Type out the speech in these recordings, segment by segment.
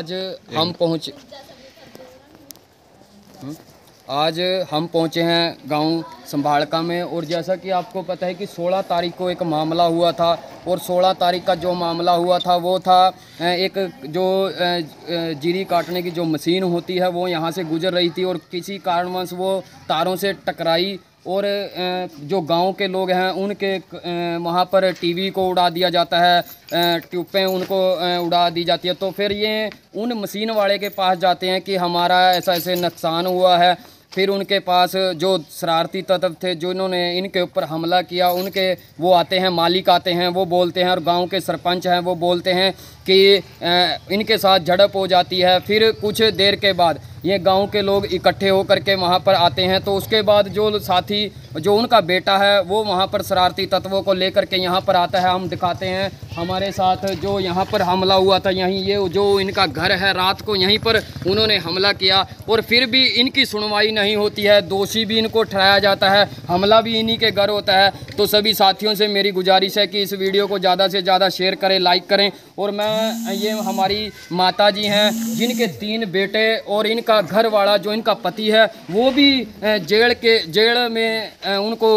आज हम पहुँचे हैं गांव संभालका में। और जैसा कि आपको पता है कि 16 तारीख को एक मामला हुआ था, और 16 तारीख का जो मामला हुआ था वो था एक जो जीरी काटने की जो मशीन होती है वो यहाँ से गुजर रही थी और किसी कारणवश वो तारों से टकराई, और जो गांव के लोग हैं उनके वहाँ पर टीवी को उड़ा दिया जाता है, ट्यूबें उनको उड़ा दी जाती है। तो फिर ये उन मशीन वाले के पास जाते हैं कि हमारा ऐसा ऐसे नुकसान हुआ है। फिर उनके पास जो शरारती तत्व थे जिन्होंने इनके ऊपर हमला किया, उनके वो आते हैं, मालिक आते हैं, वो बोलते हैं, और गांव के सरपंच हैं वो बोलते हैं कि इनके साथ झड़प हो जाती है। फिर कुछ देर के बाद ये गांव के लोग इकट्ठे होकर के वहाँ पर आते हैं। तो उसके बाद जो साथी जो उनका बेटा है वो वहाँ पर शरारती तत्वों को लेकर के यहाँ पर आता है। हम दिखाते हैं हमारे साथ जो यहाँ पर हमला हुआ था, यहीं ये जो इनका घर है, रात को यहीं पर उन्होंने हमला किया और फिर भी इनकी सुनवाई नहीं होती है। दोषी भी इनको ठहराया जाता है, हमला भी इन्हीं के घर होता है। तो सभी साथियों से मेरी गुजारिश है कि इस वीडियो को ज़्यादा से ज़्यादा शेयर करें, लाइक करें। और मैं ये हमारी माता जी हैं जिनके 3 बेटे और इनका घर वाला जो इनका पति है वो भी जेल में उनको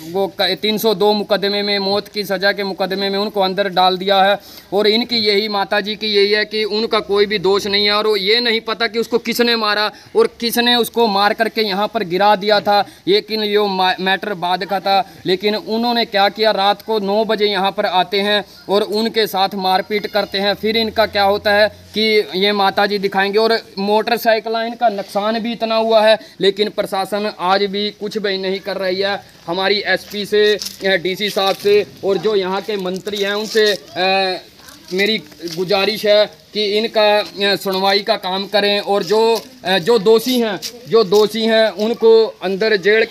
वो 302 मुकदमे में, मौत की सज़ा के मुकदमे में उनको अंदर डाल दिया है। और इनकी यही माता जी की यही है कि उनका कोई भी दोष नहीं है, और ये नहीं पता कि उसको किसने मारा और किसने उसको मार करके यहाँ पर गिरा दिया था। लेकिन ये मैटर बाद का था। लेकिन उन्होंने क्या किया, रात को 9 बजे यहाँ पर आते हैं और उनके साथ मारपीट करते हैं। फिर इनका क्या होता है कि ये माताजी दिखाएंगे। और मोटरसाइकिल इनका नुकसान भी इतना हुआ है, लेकिन प्रशासन आज भी कुछ भी नहीं कर रही है। हमारी एसपी से, डीसी साहब से और जो यहाँ के मंत्री हैं उनसे मेरी गुजारिश है कि इनका सुनवाई का काम करें, और जो दोषी हैं उनको अंदर जेल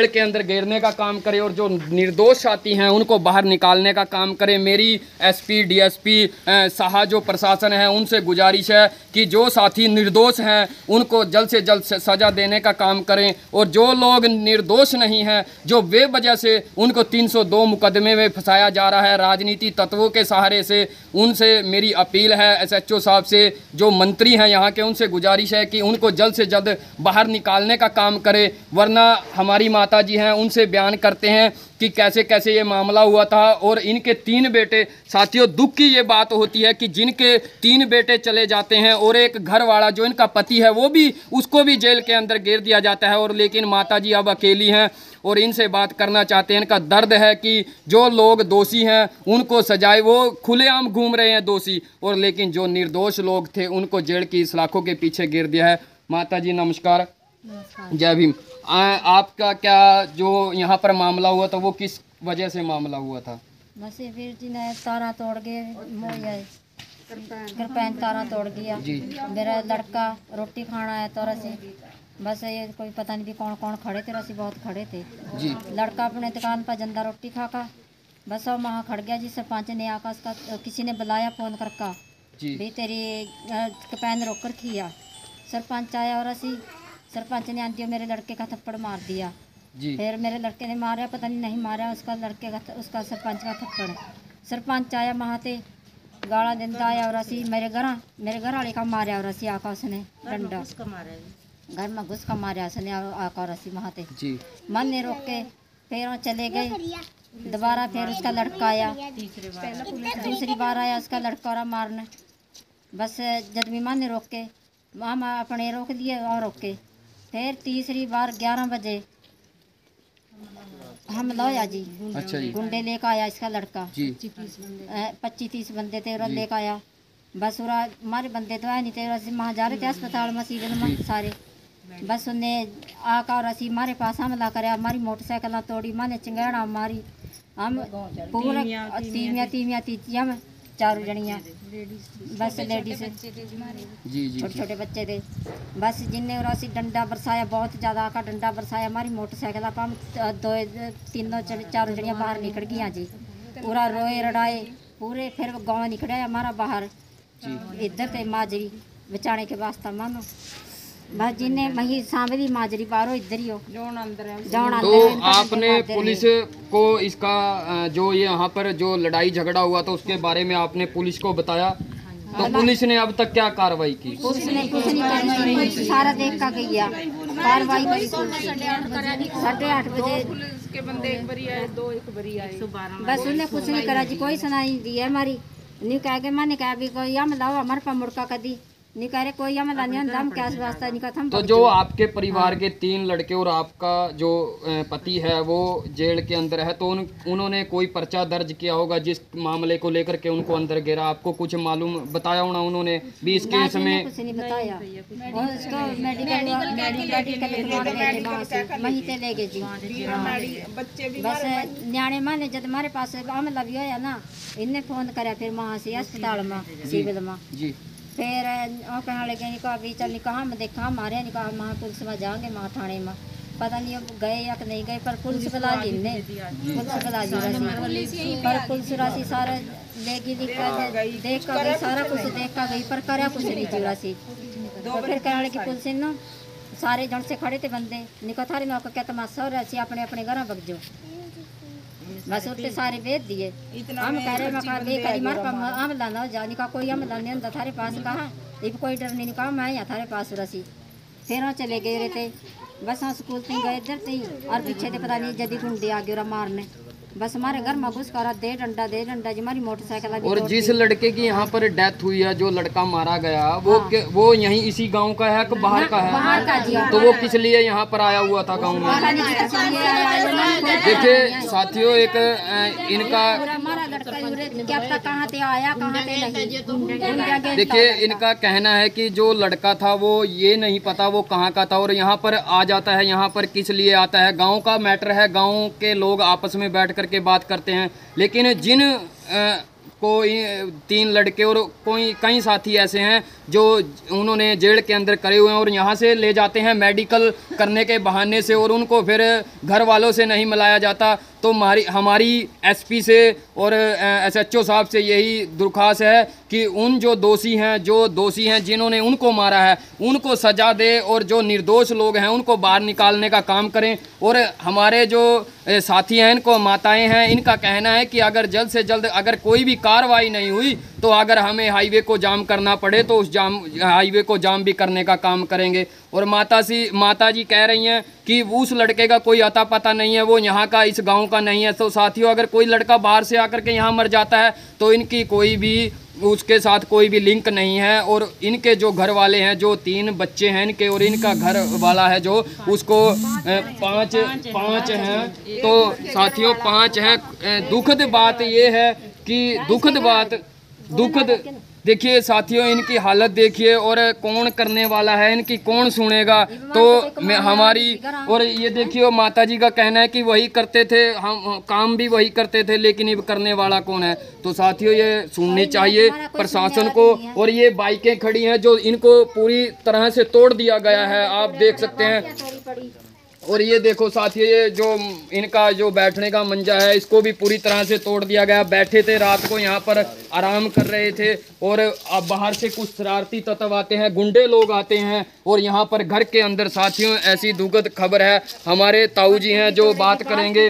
के अंदर घेरने का काम करें, और जो निर्दोष साथी हैं उनको बाहर निकालने का काम करें। मेरी एसपी, डीएसपी साहा जो प्रशासन है उनसे गुजारिश है कि जो साथी निर्दोष हैं उनको जल्द से जल्द सज़ा देने का काम करें, और जो लोग निर्दोष नहीं हैं, जो बेवजह से उनको 302 मुकदमे में फंसाया जा रहा है राजनीति तत्वों के सहारे से, उनसे मेरी अपील है। एसएचओ साहब से, जो मंत्री हैं यहाँ के, उनसे गुजारिश है कि उनको जल्द से जल्द बाहर निकालने का काम करें। वरना हमारी माता जी हैं उनसे बयान करते हैं कि कैसे कैसे ये मामला हुआ था। और इनके 3 बेटे, साथियों दुख की ये बात होती है कि जिनके 3 बेटे चले जाते हैं और एक घर वाला जो इनका पति है वो भी, उसको भी जेल के अंदर घेर दिया जाता है। और लेकिन माता जी अब अकेली हैं और इनसे बात करना चाहते हैं। इनका दर्द है कि जो लोग दोषी हैं उनको सजाए, वो खुलेआम घूम रहे हैं दोषी, और लेकिन जो निर्दोष लोग थे उनको जेल की सलाखों के पीछे घेर दिया है। माता जी नमस्कार, जय भीम। आपका क्या जो यहाँ पर मामला हुआ था वो किस वजह से मामला हुआ था? बस वीर जी ने तारा तोड़ के कृपैन तारा तोड़ दिया जी। मेरा लड़का रोटी खाना है तो रसी, बस ये कोई पता नहीं कौन कौन खड़े थे, रसी बहुत खड़े थे जी। लड़का अपने दुकान पर जंदा रोटी खाकर बस वो वहाँ खड़ गया जी। सरपंच ने आकर उसका किसी ने बुलाया फ़ोन करके जी, भी तेरी कृपैन रोक कर किया। सरपंच आया और रसी सरपंच ने आंटी मेरे लड़के का थप्पड़ मार दिया जी। फिर मेरे लड़के ने मारा, पता नहीं मारा उसका लड़के का, उसका सरपंच का थप्पड़। सरपंच आया वहाँ से गाला दिंदा आया और असी मेरे घर वाले का मारा, और असी आका उसने डंडा घर में घुस का मारा उसने आका, और असी वहाँ से मन ने रोक के फिर वो चले गए। दोबारा फिर उसका लड़का आया, दूसरी बार आया उसका लड़का और मारने। बस जब विमान ने रोक के हम अपने रोक दिए और रोक के फिर तीसरी बार 11 बजे हम लोया जी। अच्छा जी। गुंडे लेकर आया इसका लड़का जी। 25-30 बंदे थे और लेकर आया। बस उरा हमारे बंदे तो आए नहीं थे, वहाँ जा रहे थे अस्पताल में सिविल में सारे। बस उन्हें आकर और असी हमारे पास हमला करे, हमारी मोटरसाइकिल तोड़ी, माने चिंगड़ा मारी। हम पूरा तीमिया हम 4 जनियाँ, बस लेडीज जी, छोटे छोटे बच्चे थे। बस जिनने और असी डंडा बरसाया, बहुत ज़्यादा का डंडा बरसाया। हमारी मोटरसाइकिल पर हम 2-3-4 जनियाँ बाहर निकल गई जी। पूरा रोए रड़ाए पूरे, फिर गाँव निकले हमारा बाहर इधर थे माजरी बचाने के वास्ता मानो। बस जिन्हें मही सांवली माजरी बारो इधर ही हो जौन अंदर है। तो आपने पुलिस को इसका जो ये यहाँ पर जो लड़ाई झगड़ा हुआ था उसके बारे में आपने पुलिस को बताया? तो पुलिस ने अब तक क्या कार्रवाई की? पुलिस ने कुछ नहीं करी, सारा देख का गया कार्रवाई करी। 8:30 बजे पुलिस के बंदे एक बारी आए, 2 एक बारी आए, बस उन्हें कुछ नहीं करा जी, कोई सुनाई दी है हमारी। नहीं कह के मैंने कहा भी कोई हमला हो हमारे पर मुड़का कदी नहीं कह रहे कोई हमला नहीं हम क्या वास्ता नहीं कहा। तो जो आपके परिवार के 3 लड़के और आपका जो पति है वो जेल के अंदर है, तो उन्होंने कोई पर्चा दर्ज किया होगा जिस मामले को लेकर के उनको अंदर गिरा? आपको कुछ मालूम बताया होना उन्होंने भी इस केस में? कुछ नहीं बताया, और उसको मेडिकल वहीं से ले गए जी। बच्चे भी बस न्याणे माने जब हमारे पास हमला भी होया ना, इनने फोन कराया फिर वहाँ से अस्पताल में सिविल में जी। फिर वो कहने लगे निका अभी चल निका हम देखा हमारे निका वहाँ पुलिस में जाएंगे वहाँ थाने में, पता नहीं अब गए या नहीं गए, पर पुलिस बुला ली ने, पुलिस बुला ली पर पुलिस राशि सारा लेगी देख कर गई, सारा कुछ देख कर गई पर करा कुछ नहीं जी राशि। तो फिर कहने लगी पुलिस ने सारे जन से खड़े थे बंदे निका थारे में क्या तमाशा हो रहा अपने अपने घर बग जो, बस उतने सारे भेज दिए। हम कह रहे मार हमला न जा निका कोई हमला नहीं होता थारे पास, कहा इब कोई डर नहीं कहा मैं यहाँ थारे पास रसी। फिर वहाँ चले गए रहते, बस हाँ स्कूल थी गए इधर थी और पीछे थे पता नहीं जदी गुंडे आ गए मारने, बस हमारे घर में घुस कर दे डंडा जी हमारी मोटरसाइकिल। और जिस लड़के की यहाँ पर डेथ हुई है, जो लड़का मारा गया वो यहीं इसी गांव का है कि बाहर का है? बाहर का जी। तो वो किस लिए यहाँ पर आया हुआ था गांव में? देखिए साथियों, एक इनका कहाँ से आया कहाँ से नहीं, देखिए इनका कहना है कि जो लड़का था वो ये नहीं पता वो कहाँ का था और यहाँ पर आ जाता है, यहाँ पर किस लिए आता है। गांव का मैटर है, गांव के लोग आपस में बैठ करके बात करते हैं, लेकिन जिन कोई 3 लड़के और कोई कई साथी ऐसे हैं जो उन्होंने जेल के अंदर करे हुए हैं और यहाँ से ले जाते हैं मेडिकल करने के बहाने से, और उनको फिर घर वालों से नहीं मिलाया जाता। तो हमारी एसपी से और एसएचओ साहब से यही दरख्वास्त है कि उन जो दोषी हैं जिन्होंने उनको मारा है उनको सज़ा दे, और जो निर्दोष लोग हैं उनको बाहर निकालने का काम करें। और हमारे जो साथी हैं, इनको माताएं हैं, इनका कहना है कि अगर जल्द से जल्द अगर कोई भी कार्रवाई नहीं हुई तो अगर हमें हाईवे को जाम करना पड़े तो उस हाईवे को जाम भी करने का काम करेंगे। और माता जी कह रही हैं कि उस लड़के का कोई अता पता नहीं है, वो यहाँ का इस गांव का नहीं है। तो साथियों, अगर कोई लड़का बाहर से आकर के यहाँ मर जाता है तो इनकी कोई भी उसके साथ कोई भी लिंक नहीं है। और इनके जो घर वाले हैं, जो 3 बच्चे हैं इनके, और इनका घर वाला है जो उसको 5 हैं। तो साथियों 5 हैं। दुखद बात ये है कि दुखद देखिए साथियों, इनकी हालत देखिए, और कौन करने वाला है, इनकी कौन सुनेगा। तो हमारी और ये देखिए माताजी का कहना है कि वही करते थे, हम काम भी वही करते थे, लेकिन अब करने वाला कौन है। तो साथियों ये सुननी चाहिए प्रशासन को। और ये बाइकें खड़ी हैं जो इनको पूरी तरह से तोड़ दिया गया है, आप देख सकते हैं। और ये देखो साथियों, ये जो इनका जो बैठने का मंजा है इसको भी पूरी तरह से तोड़ दिया गया। बैठे थे रात को यहाँ पर आराम कर रहे थे, और अब बाहर से कुछ शरारती तत्व आते हैं, गुंडे लोग आते हैं और यहाँ पर घर के अंदर। साथियों ऐसी दुखद खबर है। हमारे ताऊ जी हैं जो बात करेंगे।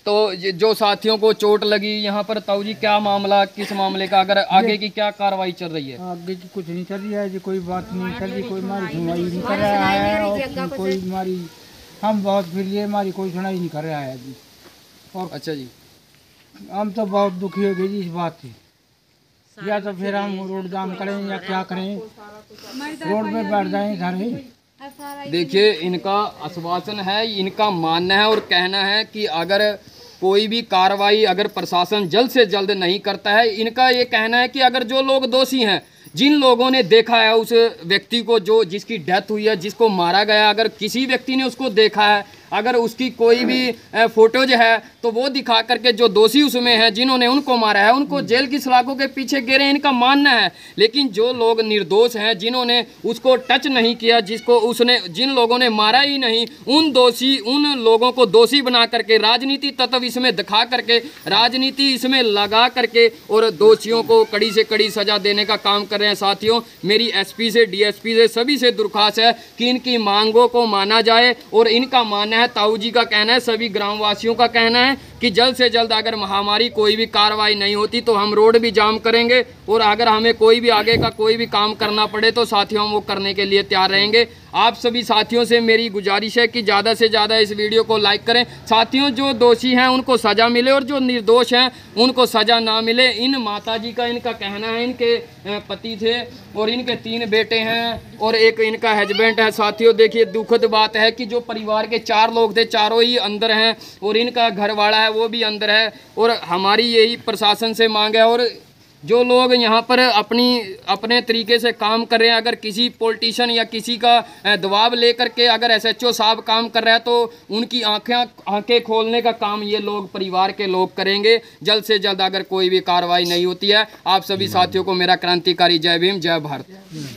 तो जो साथियों को चोट लगी यहाँ पर, ताऊ जी क्या मामला, किस मामले का, अगर आगे की क्या कार्रवाई चल रही है? आगे की कुछ नहीं चल रही है जी, कोई बात नहीं चल रही, कोई हमारी सुनवाई नहीं कर रहा है, और कोई हमारी हम बहुत फिर लिए हमारी कोई सुनाई नहीं कर रहा है जी। और अच्छा जी, हम तो बहुत दुखी हो गए जी इस बात से। या तो फिर हम रोड जाम करें या क्या करें, रोड पे बैठ जाएं घर। देखिए इनका आश्वासन है, इनका मानना है और कहना है कि अगर कोई भी कार्रवाई अगर प्रशासन जल्द से जल्द नहीं करता है, इनका ये कहना है कि अगर जो लोग दोषी हैं, जिन लोगों ने देखा है उस व्यक्ति को जो जिसकी डेथ हुई है, जिसको मारा गया, अगर किसी व्यक्ति ने उसको देखा है, अगर उसकी कोई भी फोटोज है तो वो दिखा करके जो दोषी उसमें हैं, जिन्होंने उनको मारा है, उनको जेल की सलाखों के पीछे गिरे, इनका मानना है। लेकिन जो लोग निर्दोष हैं, जिन्होंने उसको टच नहीं किया, जिन लोगों ने मारा ही नहीं, उन लोगों को दोषी बना करके राजनीति तत्व इसमें दिखा करके, राजनीति इसमें लगा करके और दोषियों को कड़ी से कड़ी सजा देने का काम कर रहे हैं। साथियों मेरी एसपी से, डीएसपी से, सभी से दरख्वास्त है कि इनकी मांगों को माना जाए। और इनका मानना है, ताऊ जी का कहना है, सभी ग्रामवासियों का कहना है कि जल्द से जल्द अगर हमारी कोई भी कार्रवाई नहीं होती तो हम रोड भी जाम करेंगे, और अगर हमें कोई भी आगे का कोई भी काम करना पड़े तो साथियों हम वो करने के लिए तैयार रहेंगे। आप सभी साथियों से मेरी गुजारिश है कि ज़्यादा से ज़्यादा इस वीडियो को लाइक करें। साथियों, जो दोषी हैं उनको सज़ा मिले और जो निर्दोष हैं उनको सज़ा ना मिले। इन माताजी का इनका कहना है, इनके पति थे और इनके 3 बेटे हैं और एक इनका हस्बैंड है। साथियों देखिए, दुखद बात है कि जो परिवार के 4 लोग थे, चारों ही अंदर हैं और इनका घर वाला है वो भी अंदर है। और हमारी यही प्रशासन से मांग है, और जो लोग यहाँ पर अपने तरीके से काम कर रहे हैं, अगर किसी पॉलिटिशियन या किसी का दबाव लेकर के अगर एसएचओ साहब काम कर रहा है तो उनकी आंखें खोलने का काम ये लोग परिवार के लोग करेंगे जल्द से जल्द, अगर कोई भी कार्रवाई नहीं होती है। आप सभी साथियों को मेरा क्रांतिकारी जय भीम, जय भारत।